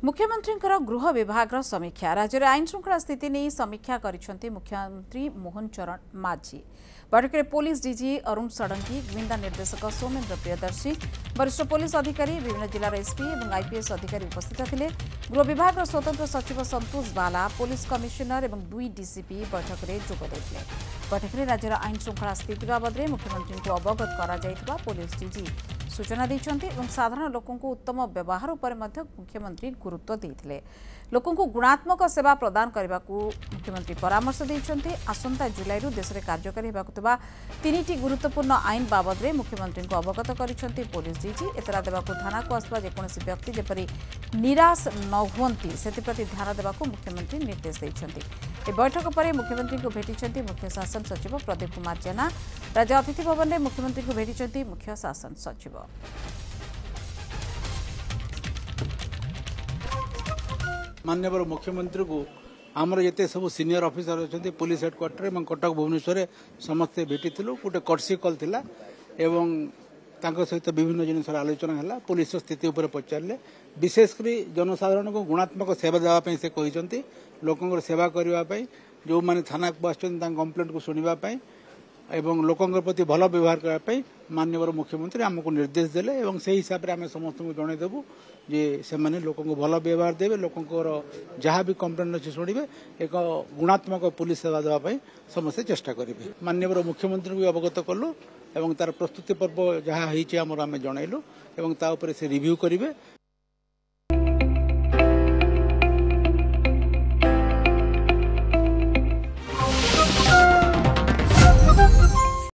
मुख्यमंत्री गृह विभाग समीक्षा राज्य में आईन श्रृंखला स्थिति नहीं समीक्षा करिसेंती मुख्यमंत्री मोहन चरण माझी। बैठक में पुलिस डीजी अरुण षडंगी, गुइंदा निर्देशक सौमेन्द्र प्रियदर्शी, वरिष्ठ पुलिस अधिकारी, विभिन्न जिलार एसपी और आईपीएस अधिकारी उपस्थित थे। गृह विभाग स्वतंत्र सचिव संतोष बाला, पुलिस कमिशनर और 2 डीसीपी बैठक में जोगदे। बैठक में राज्यर आईन श्रृंखला स्थिति बाबद मुख्यमंत्री को अवगत करा पुलिस डीजी सूचना देते और साधारण लोकों को उत्तम व्यवहार उपर मुख्यमंत्री गुरुत्व देते। लोकों को गुणात्मक सेवा प्रदान करने को मुख्यमंत्री परामर्श देते। आसंता जुलाई देश में कार्यकारी होगा 3टी गुरुत्वपूर्ण आईन बाबद में मुख्यमंत्री को अवगत कर पुलिस डीजी। एतला देवा थाना को आसवा जेकोसी व्यक्ति जेपरी निराश न हुंती से ध्यान देवा मुख्यमंत्री निर्देश देते। बैठक पर मुख्यमंत्री को भेटी मुख्य शासन सचिव प्रदीप कुमार जेना। राज्य अतिथि भवन में मुख्यमंत्री को भेटी मुख्य शासन सचिव। माननीय मुख्यमंत्री को आमर जिते सब सीनियर ऑफिसर अच्छा पुलिस हेडक्वार्टर और कटक भुवनेश्वर समस्ते भेटी गोटे कर्सी कल थी सहित विभिन्न जिन आलोचना है। पुलिस स्थिति उपर पचारे विशेषकर जनसाधारण को गुणात्मक सेवा देवाई से कहते लोकों सेवा करने जो मैंने थाना को आसुच्च कंप्लेंट को शुणापी एवं लोकों प्रति भल व्यवहार करने माननीय मुख्यमंत्री आमको निर्देश देले और से हिसाब से आम समस्त को जनईदेवु जे से मैंने लोकों को भल व्यवहार देवे लोकों जहाँ भी कंप्लेंट अच्छे शुणे एक गुणात्मक पुलिस सेवा देवाई समस्ते चेष्टा करेंगे। माननीय मुख्यमंत्री को अवगत कलु और तार प्रस्तुति पर्व जहाँ होम जनइलु और से रिव्यू करेंगे।